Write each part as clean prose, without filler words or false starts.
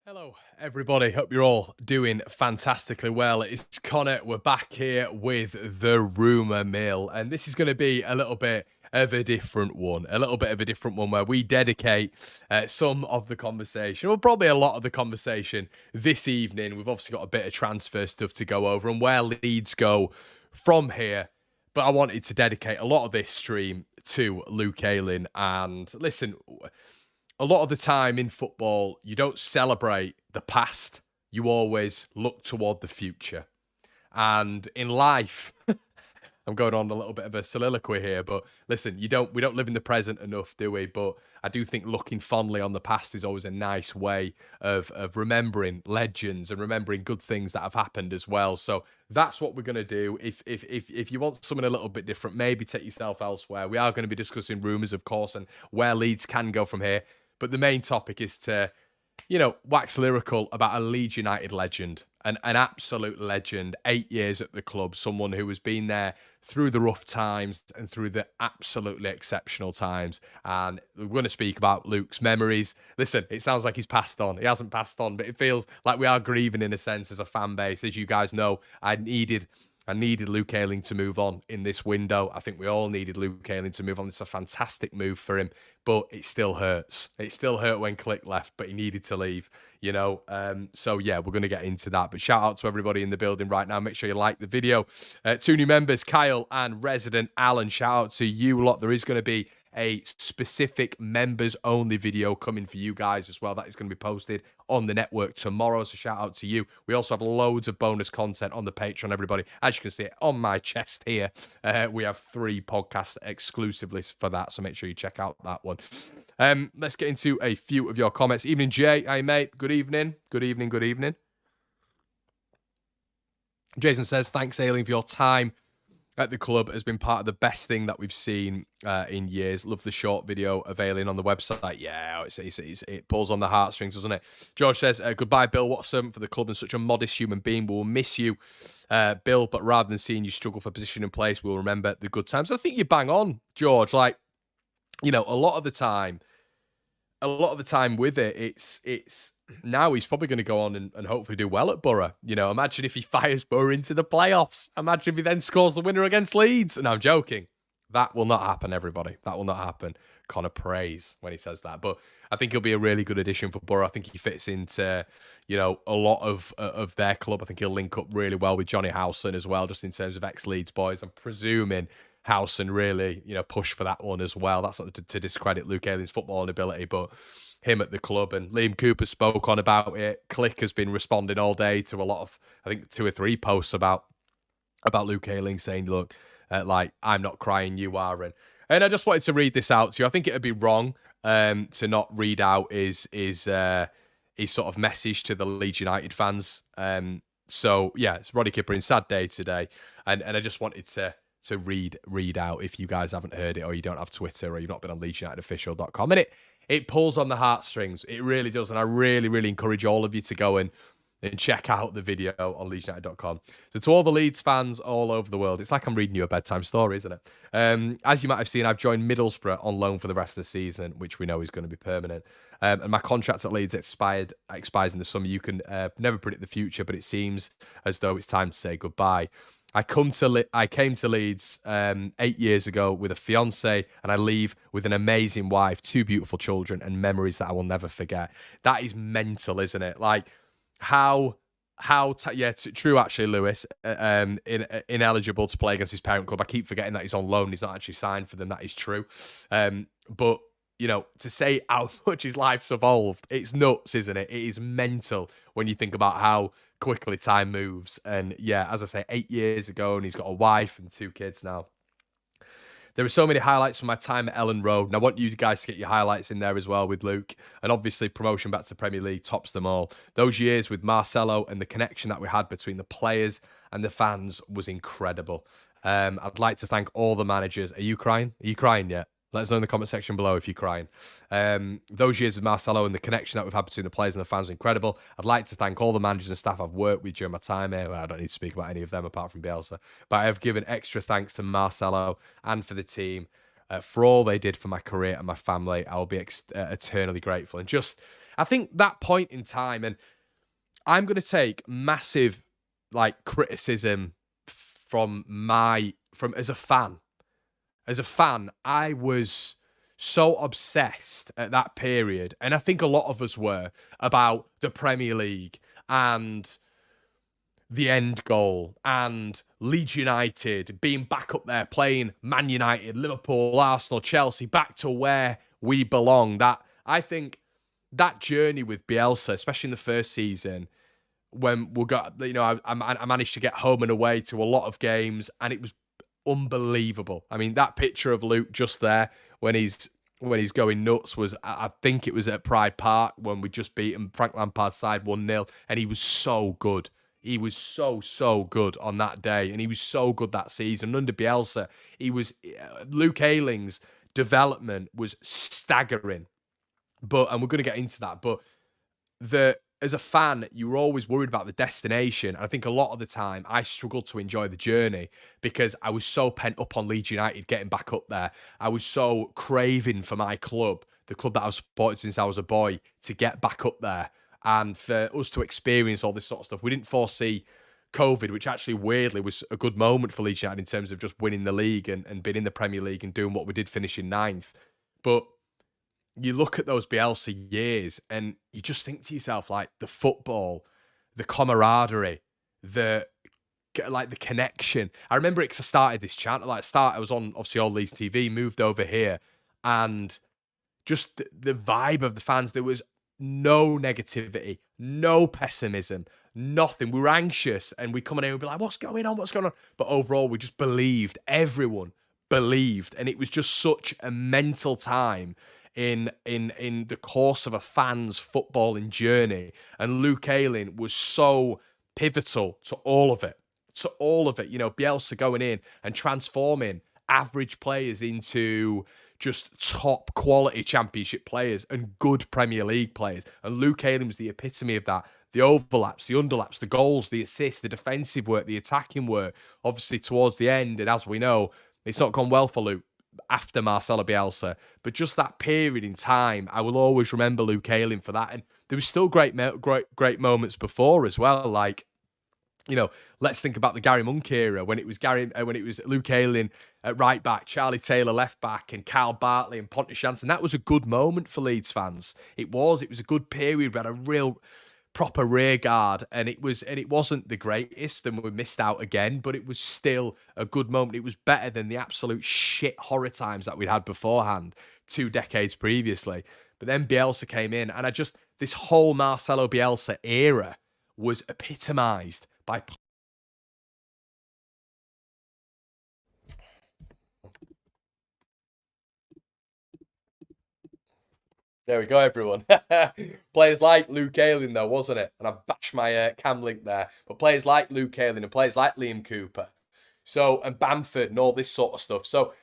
Hello, everybody. Hope you're all doing fantastically well. It's Connor. We're back here with the Rumour Mill, and this is going to be a little bit of a different one. Where we dedicate some of the conversation, well, probably a lot of the conversation this evening. We've obviously got a bit of transfer stuff to go over and where Leeds go from here. But I wanted to dedicate a lot of this stream to Luke Ayling. And listen, a lot of the time in football, you don't celebrate the past. You always look toward the future. And in life, I'm going on a little bit of a soliloquy here, but listen, we don't live in the present enough, do we? But I do think looking fondly on the past is always a nice way of remembering legends and remembering good things that have happened as well. So that's what we're going to do. If you want something a little bit different, maybe take yourself elsewhere. We are going to be discussing rumours, of course, and where Leeds can go from here. But the main topic is to, wax lyrical about a Leeds United legend, an absolute legend, 8 years at the club, someone who has been there through the rough times and through the absolutely exceptional times. And we're going to speak about Luke's memories. Listen, it sounds like he's passed on. He hasn't passed on, but it feels like we are grieving in a sense as a fan base. As you guys know, I needed Luke Ayling to move on in this window. I think we all needed Luke Ayling to move on. It's a fantastic move for him, but it still hurts. It still hurt when Click left, but he needed to leave, So, yeah, we're going to get into that. But shout out to everybody in the building right now. Make sure you like the video. Two new members, Kyle and Resident Alan. Shout out to you lot. There is going to be a specific members only video coming for you guys as well. That is going to be posted on the network tomorrow. So shout out to you. We also have loads of bonus content on the Patreon, everybody. As you can see on my chest here, we have 3 podcasts exclusively for that. So make sure you check out that one. Let's get into a few of your comments. Evening, Jay. Hey, mate. Good evening. Good evening. Good evening. Jason says, thanks, Ayling, for your time at the club. Has been part of the best thing that we've seen in years. Love the short video of Ayling on the website. Yeah, it pulls on the heartstrings, doesn't it? George says, goodbye, Bill. What a servant for the club and such a modest human being. We'll miss you, Bill, but rather than seeing you struggle for position and place, we'll remember the good times. I think you bang on, George. Like, a lot of the time with it, it's now he's probably going to go on and hopefully do well at Borough. Imagine if he fires Borough into the playoffs. Imagine if he then scores the winner against Leeds. And I'm joking. That will not happen, everybody. That will not happen. Connor prays when he says that. But I think he'll be a really good addition for Borough. I think he fits into, a lot of their club. I think he'll link up really well with Johnny Howson as well, just in terms of ex-Leeds boys. I'm presuming Howson really, push for that one as well. That's not to discredit Luke Ayling's footballing ability, but him at the club. And Liam Cooper spoke on about it. Click has been responding all day to a lot of, I think, 2 or 3 posts about Luke Ayling saying, look, I'm not crying, you are. And I just wanted to read this out to you. I think it would be wrong to not read out his sort of message to the Leeds United fans. So, yeah, it's Roddy Kipper in sad day today. And I just wanted to read out, if you guys haven't heard it or you don't have Twitter or you've not been on LeedsUnitedOfficial.com. And it pulls on the heartstrings. It really does. And I really, really encourage all of you to go and check out the video on LeedsUnited.com. So to all the Leeds fans all over the world, it's like I'm reading you a bedtime story, isn't it? As you might have seen, I've joined Middlesbrough on loan for the rest of the season, which we know is going to be permanent. And my contract at Leeds expires in the summer. You can never predict the future, but it seems as though it's time to say goodbye. I came to Leeds 8 years ago with a fiance, and I leave with an amazing wife, 2 beautiful children, and memories that I will never forget. That is mental, isn't it? Like true actually, Lewis, ineligible to play against his parent club. I keep forgetting that he's on loan. He's not actually signed for them. That is true. But to say how much his life's evolved, it's nuts, isn't it? It is mental when you think about how quickly time moves. And yeah, as I say, 8 years ago, and he's got a wife and 2 kids now. There are so many highlights from my time at Ellen Road, and I want you guys to get your highlights in there as well with Luke. And obviously, promotion back to the Premier League tops them all. Those years with Marcelo and the connection that we had between the players and the fans was incredible. I'd like to thank all the managers. Are you crying? Are you crying yet? Let us know in the comment section below if you're crying. Those years with Marcelo and the connection that we've had between the players and the fans is incredible. I'd like to thank all the managers and staff I've worked with during my time here. Well, I don't need to speak about any of them apart from Bielsa. But I have given extra thanks to Marcelo and for the team for all they did for my career and my family. I will be eternally grateful. And just I think that point in time, and I'm going to take massive like criticism from as a fan. As a fan, I was so obsessed at that period, and I think a lot of us were, about the Premier League and the end goal and Leeds United being back up there playing Man United, Liverpool, Arsenal, Chelsea, back to where we belong. That I think that journey with Bielsa, especially in the first season, when we got, I managed to get home and away to a lot of games, and it was unbelievable. I mean, that picture of Luke just there when he's going nuts was, I think it was at Pride Park when we just beaten Frank Lampard's side 1-0, and he was so good. He was so good on that day, and he was so good that season. Under Bielsa, Luke Ayling's development was staggering. And we're going to get into that, but as a fan, you were always worried about the destination. And I think a lot of the time I struggled to enjoy the journey because I was so pent up on Leeds United getting back up there. I was so craving for my club, the club that I've supported since I was a boy, to get back up there. And for us to experience all this sort of stuff. We didn't foresee COVID, which actually weirdly was a good moment for Leeds United in terms of just winning the league and being in the Premier League and doing what we did, finishing 9th. But you look at those Bielsa years and you just think to yourself, like, the football, the camaraderie, the connection. I remember it because I started this channel. I was on, obviously, All Leeds TV, moved over here, and just the vibe of the fans. There was no negativity, no pessimism, nothing. We were anxious and we'd come in here and be like, what's going on? What's going on? But overall, we just believed. Everyone believed. And it was just such a mental time in the course of a fan's footballing journey. And Luke Ayling was so pivotal to all of it. You know, Bielsa going in and transforming average players into just top quality championship players and good Premier League players. And Luke Ayling was the epitome of that. The overlaps, the underlaps, the goals, the assists, the defensive work, the attacking work, obviously towards the end. And as we know, it's not gone well for Luke after Marcelo Bielsa. But just that period in time, I will always remember Luke Ayling for that. And there was still great moments before as well. Like, you know, let's think about the Gary Monk era when it was Luke Ayling at right back, Charlie Taylor left back, and Kyle Bartley and Pontus Jansson. That was a good moment for Leeds fans. It was a good period. We had a real proper rear guard, and it wasn't the greatest, and we missed out again, but it was still a good moment. It was better than the absolute shit horror times that we'd had beforehand 2 decades previously. But then Bielsa came in, and this whole Marcelo Bielsa era was epitomised by... There we go, everyone. Players like Luke Ayling, though, wasn't it? And I bashed my cam link there. But players like Luke Ayling and players like Liam Cooper, and Bamford and all this sort of stuff. So,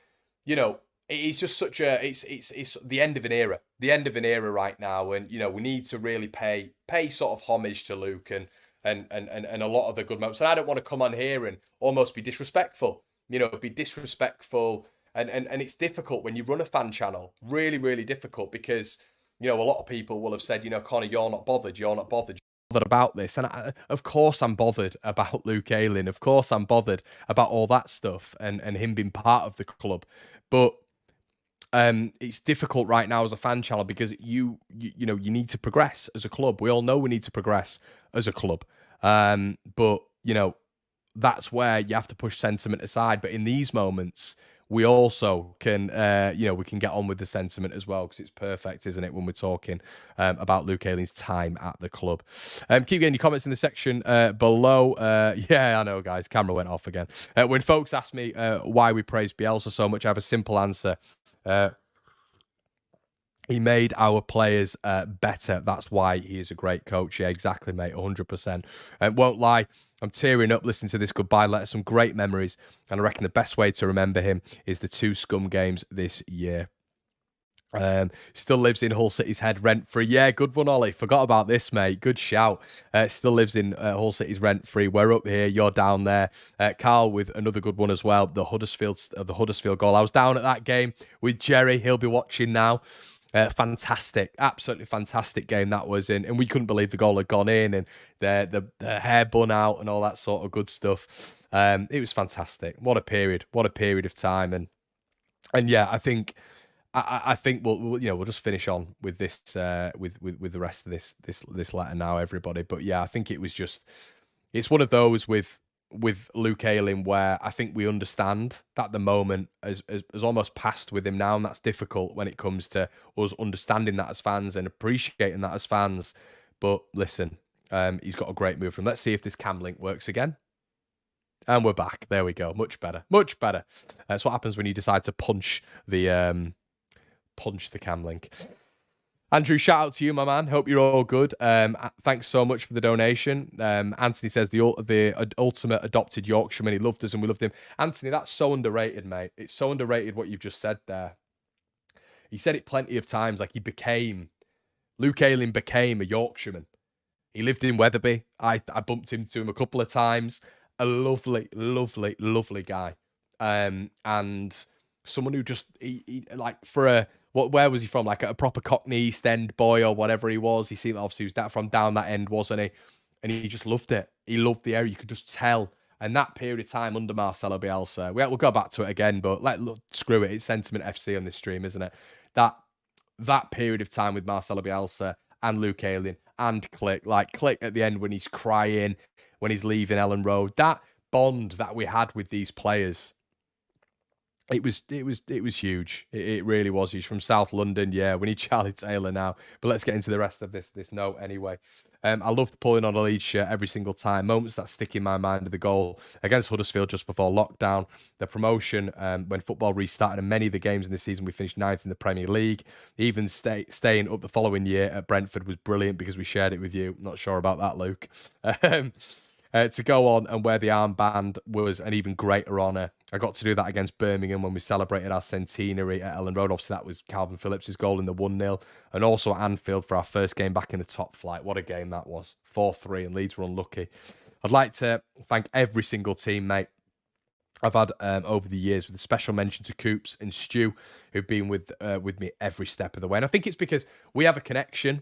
you know, it's just such a... It's the end of an era. The end of an era right now. And, you know, we need to really pay sort of homage to Luke and a lot of the good moments. And I don't want to come on here and almost be disrespectful. You know, be disrespectful. And it's difficult when you run a fan channel. Really, really difficult because, you know, a lot of people will have said, you know, Connor, you're not bothered about this. And of course I'm bothered about Luke Ayling. Of course I'm bothered about all that stuff and him being part of the club. But it's difficult right now as a fan channel because you need to progress as a club. We all know we need to progress as a club. But, you know, that's where you have to push sentiment aside. But in these moments, we also can, we can get on with the sentiment as well because it's perfect, isn't it, when we're talking about Luke Ayling's time at the club. Keep getting your comments in the section below. Yeah, I know, guys. Camera went off again. When folks ask me why we praise Bielsa so much, I have a simple answer. He made our players better. That's why he is a great coach. Yeah, exactly, mate. 100%. Won't lie, I'm tearing up listening to this goodbye letter. Some great memories. And I reckon the best way to remember him is the 2 scum games this year. Still lives in Hull City's head rent-free. Yeah, good one, Ollie. Forgot about this, mate. Good shout. Still lives in Hull City's rent-free. We're up here. You're down there. Carl with another good one as well. The Huddersfield goal. I was down at that game with Jerry. He'll be watching now. Fantastic, absolutely fantastic game that was in, and we couldn't believe the goal had gone in, and the hair bun out and all that sort of good stuff. It was fantastic. What a period! What a period of time, and yeah, I think I think we'll just finish on with this with the rest of this letter now, everybody. But yeah, I think it's one of those with Luke Ayling where I think we understand that the moment has almost passed with him now, and that's difficult when it comes to us understanding that as fans and appreciating that as fans. But listen, he's got a great move from. Let's see if this cam link works again. And we're back. There we go. Much better. Much better. That's what happens when you decide to punch the cam link. Andrew, shout out to you, my man. Hope you're all good. Thanks so much for the donation. Anthony says the ultimate adopted Yorkshireman. He loved us and we loved him. Anthony, that's so underrated, mate. It's so underrated what you've just said there. He said it plenty of times. Like Luke Ayling became a Yorkshireman. He lived in Wetherby. I bumped into him a couple of times. A lovely, lovely, lovely guy. And someone who just where was he from? Like a proper Cockney East End boy or whatever he was. He seemed obviously he was from down that end, wasn't he? And he just loved it. He loved the area. You could just tell. And that period of time under Marcelo Bielsa, we'll go back to it again, but screw it. It's Sentiment FC on this stream, isn't it? That period of time with Marcelo Bielsa and Luke Ayling and Click at the end when he's crying, when he's leaving Ellen Road, that bond that we had with these players. It was huge. It really was huge. From South London, yeah. We need Charlie Taylor now. But let's get into the rest of this note anyway. I loved pulling on a Leeds shirt every single time. Moments that stick in my mind are the goal against Huddersfield just before lockdown. The promotion when football restarted, and many of the games in this season we finished 9th in the Premier League. Even staying up the following year at Brentford was brilliant because we shared it with you. Not sure about that, Luke. To go on and wear the armband was an even greater honour. I got to do that against Birmingham when we celebrated our centenary at Ellen Road. Obviously, that was Calvin Phillips' goal in the 1-0. And also at Anfield for our first game back in the top flight. What a game that was. 4-3 and Leeds were unlucky. I'd like to thank every single teammate I've had over the years, with a special mention to Coops and Stu, who've been with me every step of the way. And I think it's because we have a connection.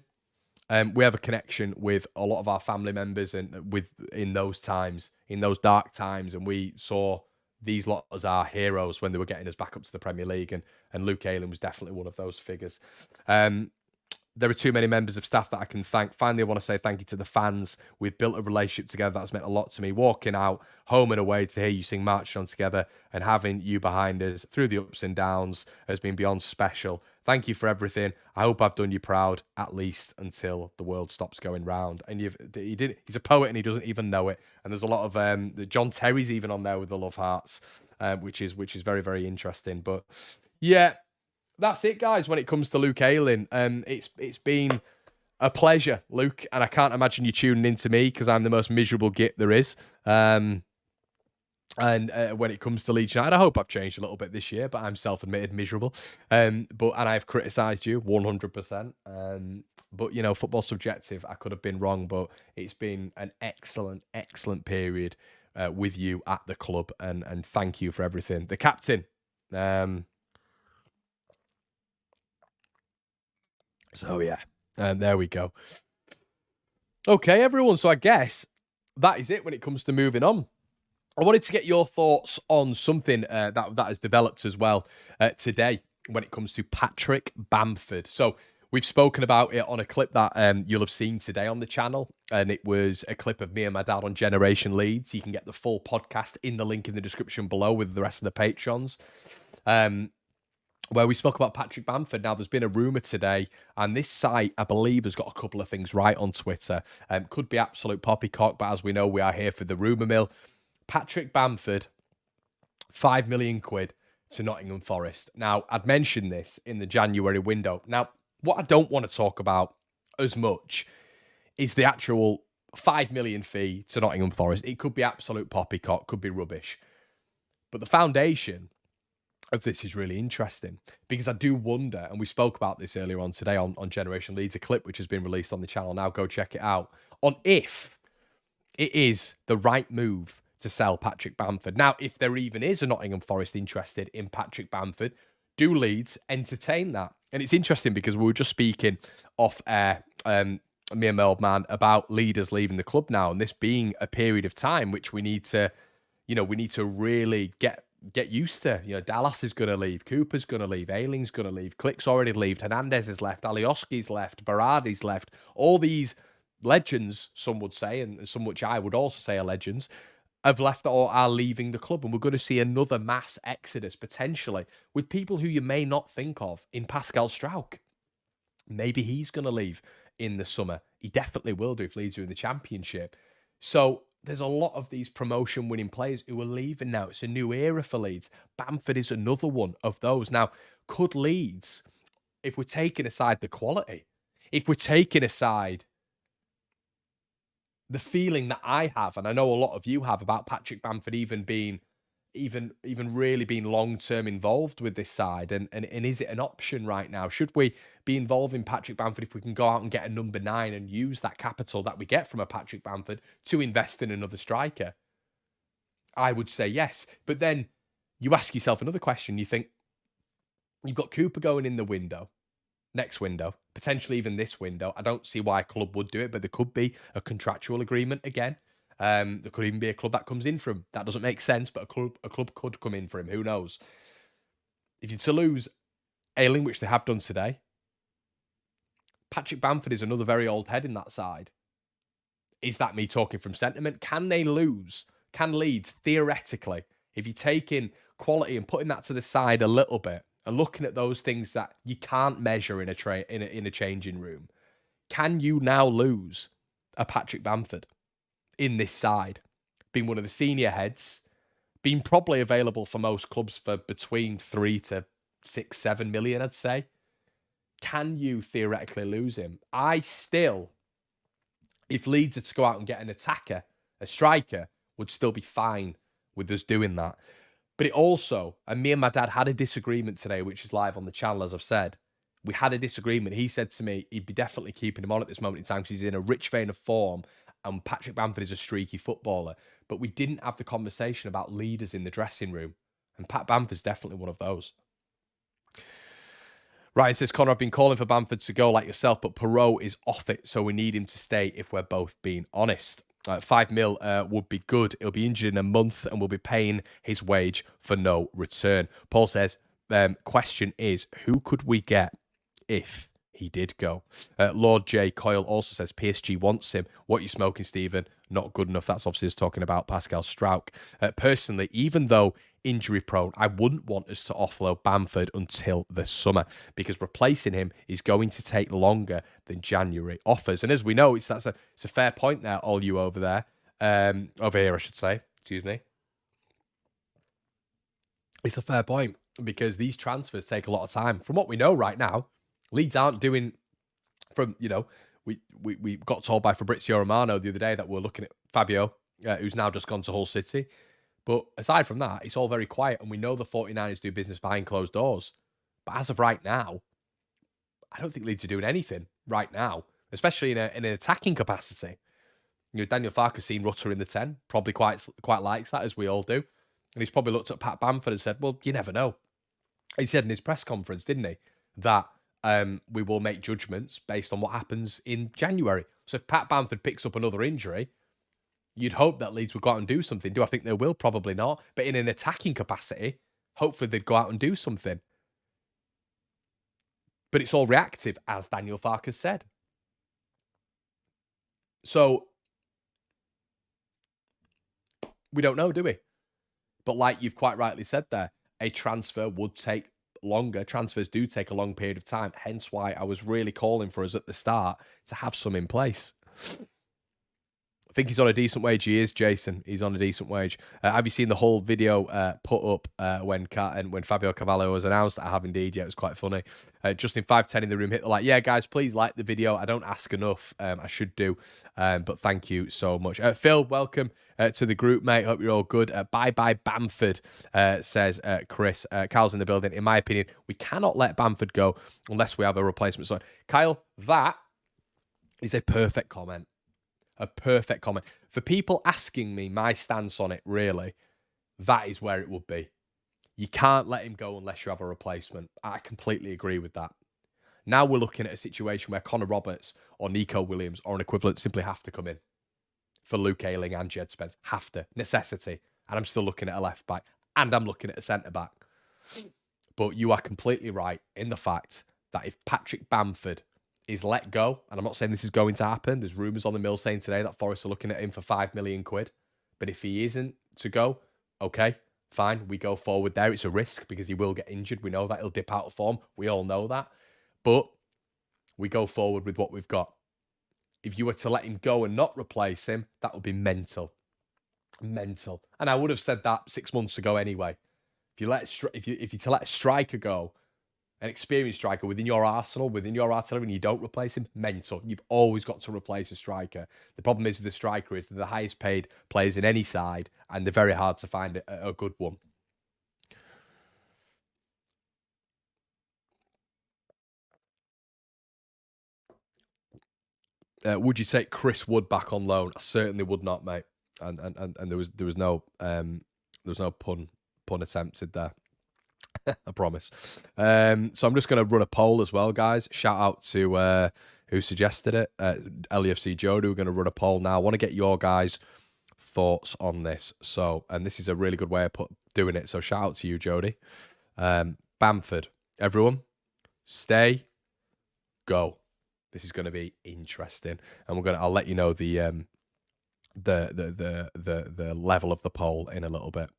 We have a connection with a lot of our family members and in those times, in those dark times, and we saw these lot as our heroes when they were getting us back up to the Premier League, and Luke Ayling was definitely one of those figures. There are too many members of staff that I can thank. Finally, I want to say thank you to the fans. We've built a relationship together that's meant a lot to me. Walking out, home and away, to hear you sing Marching On Together and having you behind us through the ups and downs has been beyond special. Thank you for everything. I hope I've done you proud, at least until the world stops going round. And he's a poet and he doesn't even know it. And there's a lot of John Terry's even on there with the love hearts, which is very, very interesting. But yeah, that's it, guys. When it comes to Luke Ayling, it's been a pleasure, Luke. And I can't imagine you tuning in to me because I'm the most miserable git there is. And when it comes to Leeds United, I hope I've changed a little bit this year, but I'm self-admitted miserable. And I've criticised you 100%. But you know, football's subjective. I could have been wrong, but it's been an excellent, excellent period with you at the club, and thank you for everything. The captain. So yeah, there we go. Okay, everyone. So I guess that is it when it comes to moving on. I wanted to get your thoughts on something that has developed as well today when it comes to Patrick Bamford. So we've spoken about it on a clip that you'll have seen today on the channel, and it was a clip of me and my dad on Generation Leeds. You can get the full podcast in the link in the description below with the rest of the patrons, where we spoke about Patrick Bamford. Now, there's been a rumour today, and this site, I believe, has got a couple of things right on Twitter. Could be absolute poppycock, but as we know, we are here for the rumour mill. Patrick Bamford, 5 million quid to Nottingham Forest. Now, I'd mentioned this in the January window. Now, what I don't want to talk about as much is the actual 5 million fee to Nottingham Forest. It could be absolute poppycock, could be rubbish. But the foundation of this is really interesting, because I do wonder, and we spoke about this earlier on today on Generation Leeds, a clip which has been released on the channel now, go check it out, on if it is the right move to sell Patrick Bamford. Now, if there even is a Nottingham Forest interested in Patrick Bamford, do Leeds entertain that? And it's interesting because we were just speaking off air, me and my old man, about leaders leaving the club now, and this being a period of time which we need to, we need to really get used to. Dallas is going to leave, Cooper's going to leave, Ayling's going to leave, Click's already left, Hernandez has left, Alioski's left, Berardi's left. All these legends, some would say, and some which I would also say are legends, have left or are leaving the club, and we're going to see another mass exodus potentially with people who you may not think of in Pascal Struijk. Maybe he's going to leave in the summer. He definitely will do if Leeds are in the Championship. So there's a lot of these promotion-winning players who are leaving now. It's a new era for Leeds. Bamford is another one of those. Now, could Leeds, if we're taking aside the quality, if we're taking aside the feeling that I have, and I know a lot of you have, about Patrick Bamford even really being long-term involved with this side, and is it an option right now? Should we be involving Patrick Bamford if we can go out and get a number 9 and use that capital that we get from a Patrick Bamford to invest in another striker? I would say yes. But then you ask yourself another question. You think, you've got Cooper going in the window, next window, potentially even this window. I don't see why a club would do it, but there could be a contractual agreement again. There could even be a club that comes in for him. That doesn't make sense, but a club could come in for him. Who knows? If you're to lose Ayling, which they have done today, Patrick Bamford is another very old head in that side. Is that me talking from sentiment? Can they lose? Can Leeds, theoretically, if you take in quality and putting that to the side a little bit and looking at those things that you can't measure in a changing room, can you now lose a Patrick Bamford in this side, being one of the senior heads, being probably available for most clubs for between 3 to 6, 7 million, I'd say? Can you theoretically lose him? I still, if Leeds are to go out and get an attacker, a striker, would still be fine with us doing that. But it also, and me and my dad had a disagreement today, which is live on the channel, as I've said. We had a disagreement. He said to me he'd be definitely keeping him on at this moment in time because he's in a rich vein of form, and Patrick Bamford is a streaky footballer. But we didn't have the conversation about leaders in the dressing room, and Pat Bamford's definitely one of those. Ryan says, Connor, I've been calling for Bamford to go like yourself, but Perot is off it, so we need him to stay if we're both being honest. 5 mil would be good. He'll be injured in a month and we'll be paying his wage for no return. Paul says, question is, who could we get if he did go? Lord J. Coyle also says, PSG wants him. What are you smoking, Stephen? Not good enough. That's obviously us talking about Pascal Struijk. Personally, even though injury prone, I wouldn't want us to offload Bamford until the summer because replacing him is going to take longer than January offers. And as we know, it's a fair point there, all you over there. Over here, I should say. Excuse me. It's a fair point because these transfers take a lot of time. From what we know right now, Leeds aren't doing from, we got told by Fabrizio Romano the other day that we're looking at Fabio, who's now just gone to Hull City. But aside from that, it's all very quiet, and we know the 49ers do business behind closed doors. But as of right now, I don't think Leeds are doing anything right now, especially in an attacking capacity. Daniel Farke's seen Rutter in the 10, probably quite likes that, as we all do. And he's probably looked at Pat Bamford and said, well, you never know. He said in his press conference, didn't he, that we will make judgments based on what happens in January. So if Pat Bamford picks up another injury, you'd hope that Leeds would go out and do something. Do I think they will? Probably not. But in an attacking capacity, hopefully they'd go out and do something. But it's all reactive, as Daniel Farke has said. So we don't know, do we? But like you've quite rightly said there, a transfer would take longer. Transfers do take a long period of time. Hence why I was really calling for us at the start to have some in place. I think he's on a decent wage. He is, Jason. He's on a decent wage. Have you seen the whole video put up when Fabio Carvalho was announced? I have indeed. Yeah, it was quite funny. Justin 510 in the room hit the like. Yeah, guys, please like the video. I don't ask enough. I should do. But thank you so much. Phil, welcome to the group, mate. Hope you're all good. Bye-bye Bamford, says Chris. Kyle's in the building. In my opinion, we cannot let Bamford go unless we have a replacement. So, Kyle, that is a perfect comment. A perfect comment. For people asking me my stance on it, really, that is where it would be. You can't let him go unless you have a replacement. I completely agree with that. Now we're looking at a situation where Connor Roberts or Nico Williams or an equivalent simply have to come in for Luke Ayling and Jed Spence. Have to. Necessity. And I'm still looking at a left back. And I'm looking at a centre back. But you are completely right in the fact that if Patrick Bamford is let go, and I'm not saying this is going to happen, there's rumours on the mill saying today that Forest are looking at him for £5 million. But if he isn't to go, okay, fine, we go forward there. It's a risk because he will get injured. We know that he'll dip out of form. We all know that. But we go forward with what we've got. If you were to let him go and not replace him, that would be mental. Mental. And I would have said that 6 months ago anyway. If you to let a striker go, an experienced striker within your arsenal, within your artillery, and you don't replace him, mental. You've always got to replace a striker. The problem is with the striker is they're the highest paid players in any side, and they're very hard to find a good one. Would you take Chris Wood back on loan? I certainly would not, mate. And there was no pun attempted there. I promise. So I'm just going to run a poll as well, guys. Shout out to who suggested it, LEFC Jody. We're going to run a poll now. I want to get your guys' thoughts on this. So, and this is a really good way of doing it. So shout out to you, Jody. Bamford, everyone, stay, go. This is going to be interesting, and I'll let you know the level of the poll in a little bit.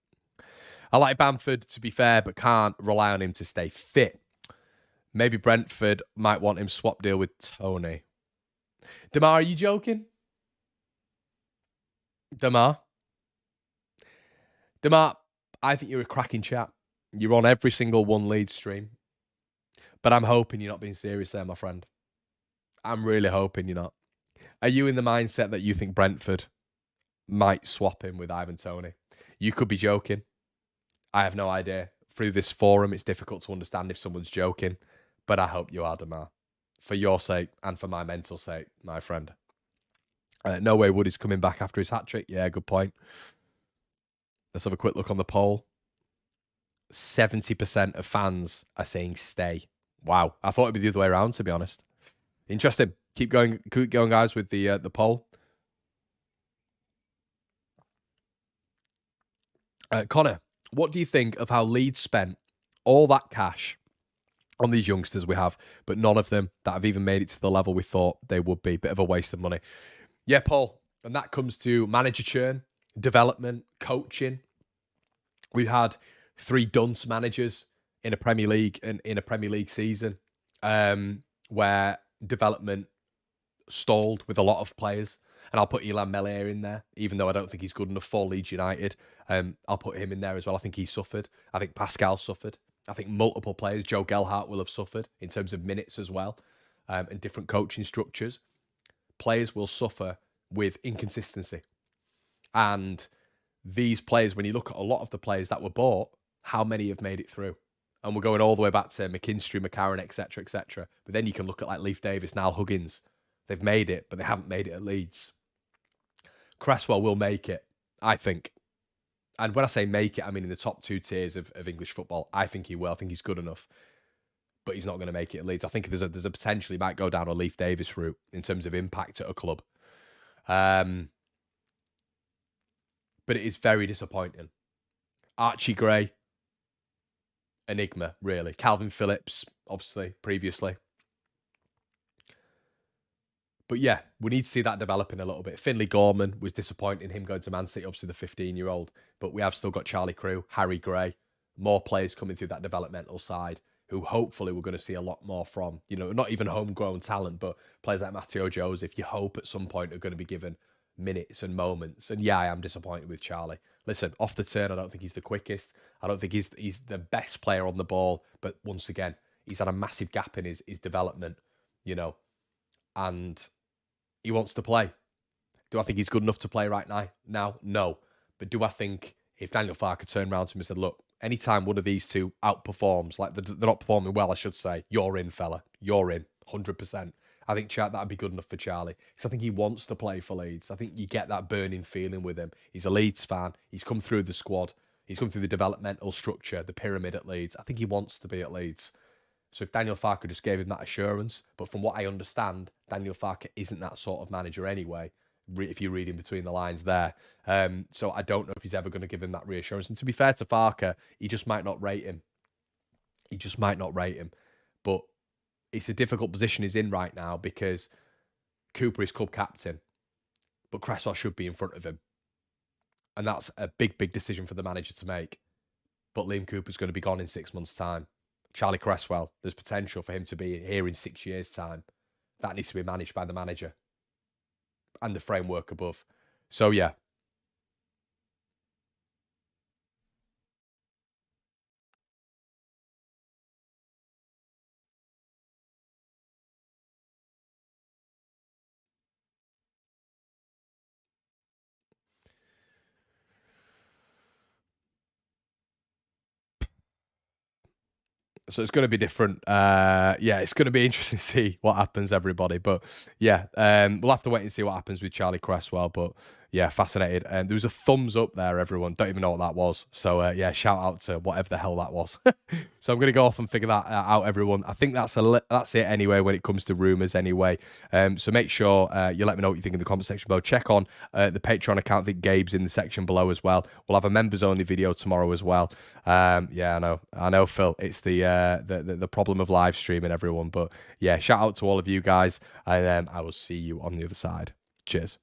I like Bamford, to be fair, but can't rely on him to stay fit. Maybe Brentford might want him swap deal with Tony. Damar, are you joking? Damar, I think you're a cracking chap. You're on every single One Leeds stream. But I'm hoping you're not being serious there, my friend. I'm really hoping you're not. Are you in the mindset that you think Brentford might swap him with Ivan Toney? You could be joking. I have no idea. Through this forum, it's difficult to understand if someone's joking. But I hope you are, Damar. For your sake and for my mental sake, my friend. No way Woody's coming back after his hat-trick. Yeah, good point. Let's have a quick look on the poll. 70% of fans are saying stay. Wow. I thought it'd be the other way around, to be honest. Interesting. Keep going, guys, with the poll. Connor, what do you think of how Leeds spent all that cash on these youngsters we have, but none of them that have even made it to the level we thought they would be? Bit of a waste of money. Yeah, Paul. And that comes to manager churn, development, coaching. We've had 3 dunce managers in a Premier League in a Premier League season, where development stalled with a lot of players. And I'll put Ilan Melier in there, even though I don't think he's good enough for Leeds United. I'll put him in there as well. I think he suffered. I think Pascal suffered. I think multiple players, Joe Gelhardt, will have suffered in terms of minutes as well, and different coaching structures. Players will suffer with inconsistency. And these players, when you look at a lot of the players that were bought, how many have made it through? And we're going all the way back to McKinstry, McCarran, etc., etc. But then you can look at like Leif Davis, Niall Huggins. They've made it, but they haven't made it at Leeds. Cresswell will make it, I think. And when I say make it, I mean in the top 2 tiers of English football. I think he will. I think he's good enough. But he's not going to make it at Leeds. I think there's a potential he might go down a Leif Davis route in terms of impact at a club. But it is very disappointing. Archie Gray, enigma, really. Calvin Phillips, obviously, previously. But yeah, we need to see that developing a little bit. Finley Gorman was disappointing, him going to Man City, obviously the 15-year-old. But we have still got Charlie Crew, Harry Gray, more players coming through that developmental side who hopefully we're going to see a lot more from. You know, not even homegrown talent, but players like Matteo Joseph, you hope at some point are going to be given minutes and moments. And yeah, I am disappointed with Charlie. Listen, off the turn, I don't think he's the quickest. I don't think he's the best player on the ball. But once again, he's had a massive gap in his development, you know, and he wants to play. Do I think he's good enough to play right now? No. But do I think if Daniel Farke turned around to him and said, look, anytime one of these two outperforms, like they're not performing well, I should say, you're in, fella. You're in, 100%. I think that'd be good enough for Charlie. Because I think he wants to play for Leeds. I think you get that burning feeling with him. He's a Leeds fan. He's come through the squad. He's come through the developmental structure, the pyramid at Leeds. I think he wants to be at Leeds. So if Daniel Farke just gave him that assurance, but from what I understand, Daniel Farke isn't that sort of manager anyway, if you're reading between the lines there. So I don't know if he's ever going to give him that reassurance. And to be fair to Farke, he just might not rate him. He just might not rate him. But it's a difficult position he's in right now because Cooper is club captain, but Cresswell should be in front of him. And that's a big, big decision for the manager to make. But Liam Cooper's going to be gone in 6 months' time. Charlie Cresswell, there's potential for him to be here in 6 years' time. That needs to be managed by the manager and the framework above. So, yeah. So it's going to be different. Yeah, it's going to be interesting to see what happens, everybody. But yeah, we'll have to wait and see what happens with Charlie Cresswell. But yeah, fascinated. And there was a thumbs up there, everyone. Don't even know what that was. So yeah, shout out to whatever the hell that was. So I'm going to go off and figure that out, everyone. I think that's it anyway when it comes to rumours anyway. So make sure you let me know what you think in the comment section below. Check on the Patreon account. I think Gabe's in the section below as well. We'll have a members only video tomorrow as well. Yeah, I know, Phil. It's the problem of live streaming, everyone. But yeah, shout out to all of you guys, and I will see you on the other side. Cheers.